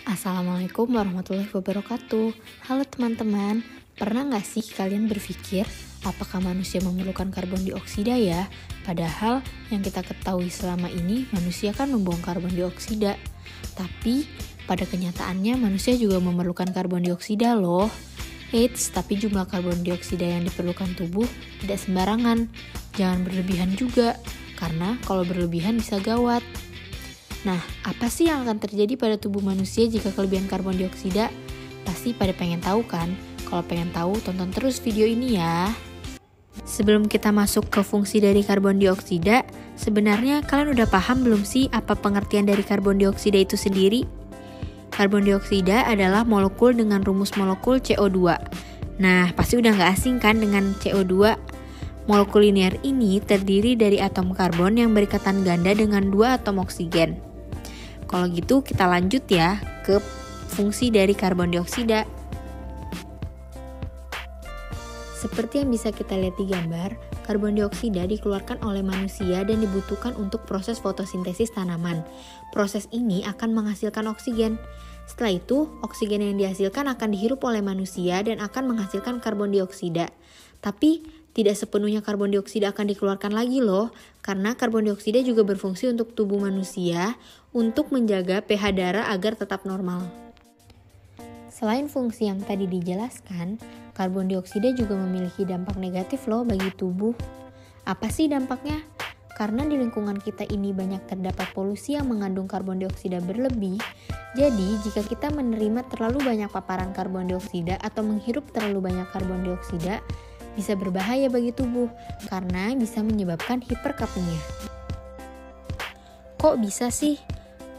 Assalamualaikum warahmatullahi wabarakatuh. Halo teman-teman, pernah gak sih kalian berpikir apakah manusia memerlukan karbon dioksida ya? Padahal yang kita ketahui selama ini manusia kan membuang karbon dioksida. Tapi pada kenyataannya manusia juga memerlukan karbon dioksida loh. Eits, tapi jumlah karbon dioksida yang diperlukan tubuh tidak sembarangan. Jangan berlebihan juga, karena kalau berlebihan bisa gawat. Nah, apa sih yang akan terjadi pada tubuh manusia jika kelebihan karbon dioksida? Pasti pada pengen tahu kan? Kalau pengen tahu, tonton terus video ini ya. Sebelum kita masuk ke fungsi dari karbon dioksida, sebenarnya kalian udah paham belum sih apa pengertian dari karbon dioksida itu sendiri? Karbon dioksida adalah molekul dengan rumus molekul CO2. Nah, pasti udah gak asing kan dengan CO2? Molekul linear ini terdiri dari atom karbon yang berikatan ganda dengan 2 atom oksigen. Kalau gitu kita lanjut ya ke fungsi dari karbon dioksida. Seperti yang bisa kita lihat di gambar, karbon dioksida dikeluarkan oleh manusia dan dibutuhkan untuk proses fotosintesis tanaman. Proses ini akan menghasilkan oksigen. Setelah itu, oksigen yang dihasilkan akan dihirup oleh manusia dan akan menghasilkan karbon dioksida. Tapi, tidak sepenuhnya karbon dioksida akan dikeluarkan lagi loh, karena karbon dioksida juga berfungsi untuk tubuh manusia untuk menjaga pH darah agar tetap normal. Selain fungsi yang tadi dijelaskan, karbon dioksida juga memiliki dampak negatif loh bagi tubuh. Apa sih dampaknya? Karena di lingkungan kita ini banyak terdapat polusi yang mengandung karbon dioksida berlebih, jadi jika kita menerima terlalu banyak paparan karbon dioksida atau menghirup terlalu banyak karbon dioksida, bisa berbahaya bagi tubuh karena bisa menyebabkan hiperkapnia. Kok bisa sih?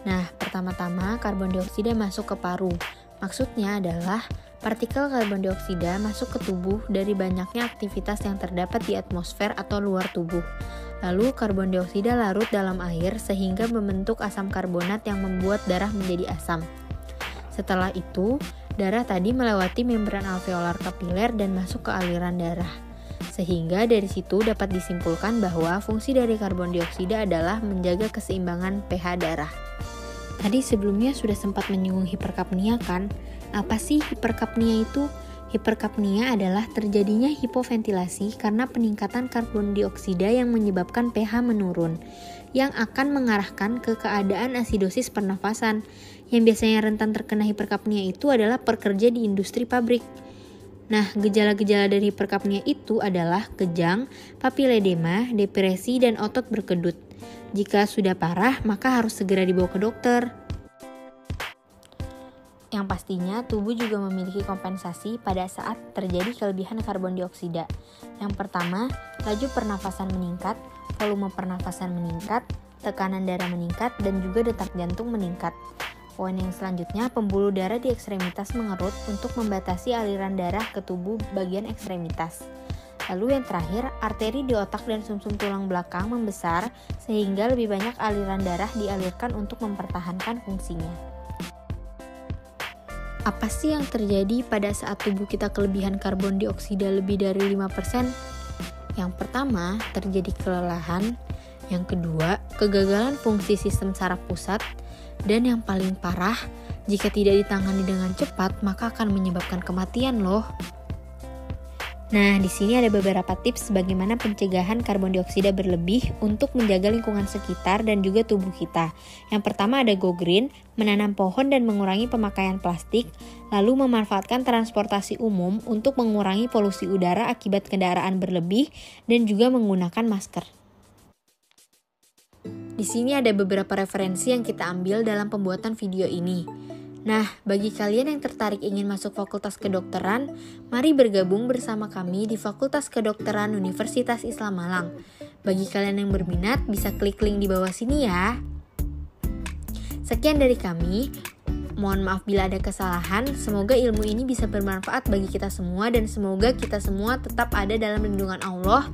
Nah, pertama-tama karbon dioksida masuk ke paru. Maksudnya adalah partikel karbon dioksida masuk ke tubuh dari banyaknya aktivitas yang terdapat di atmosfer atau luar tubuh. Lalu karbon dioksida larut dalam air sehingga membentuk asam karbonat yang membuat darah menjadi asam. Setelah itu, darah tadi melewati membran alveolar kapiler dan masuk ke aliran darah. Sehingga dari situ dapat disimpulkan bahwa fungsi dari karbon dioksida adalah menjaga keseimbangan pH darah. Tadi sebelumnya sudah sempat menyinggung hiperkapnia kan? Apa sih hiperkapnia itu? Hiperkapnia adalah terjadinya hipoventilasi karena peningkatan karbon dioksida yang menyebabkan pH menurun, yang akan mengarahkan ke keadaan asidosis pernafasan. Yang biasanya rentan terkena hiperkapnia itu adalah pekerja di industri pabrik. Nah, gejala-gejala dari hiperkapnia itu adalah kejang, papiledema, depresi, dan otot berkedut. Jika sudah parah, maka harus segera dibawa ke dokter. Yang pastinya, tubuh juga memiliki kompensasi pada saat terjadi kelebihan karbon dioksida. Yang pertama, laju pernafasan meningkat, volume pernafasan meningkat, tekanan darah meningkat, dan juga detak jantung meningkat. Poin yang selanjutnya, pembuluh darah di ekstremitas mengerut untuk membatasi aliran darah ke tubuh bagian ekstremitas. Lalu yang terakhir, arteri di otak dan sumsum tulang belakang membesar sehingga lebih banyak aliran darah dialirkan untuk mempertahankan fungsinya. Apa sih yang terjadi pada saat tubuh kita kelebihan karbon dioksida lebih dari 5%? Yang pertama, terjadi kelelahan. Yang kedua, kegagalan fungsi sistem saraf pusat. Dan yang paling parah, jika tidak ditangani dengan cepat, maka akan menyebabkan kematian loh. Nah, di sini ada beberapa tips bagaimana pencegahan karbon dioksida berlebih untuk menjaga lingkungan sekitar dan juga tubuh kita. Yang pertama ada go green, menanam pohon dan mengurangi pemakaian plastik, lalu memanfaatkan transportasi umum untuk mengurangi polusi udara akibat kendaraan berlebih dan juga menggunakan masker. Di sini ada beberapa referensi yang kita ambil dalam pembuatan video ini. Nah, bagi kalian yang tertarik ingin masuk Fakultas Kedokteran, mari bergabung bersama kami di Fakultas Kedokteran Universitas Islam Malang. Bagi kalian yang berminat, bisa klik link di bawah sini ya. Sekian dari kami. Mohon maaf bila ada kesalahan. Semoga ilmu ini bisa bermanfaat bagi kita semua dan semoga kita semua tetap ada dalam lindungan Allah.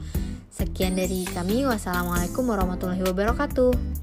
Sekian dari kami. Wassalamualaikum warahmatullahi wabarakatuh.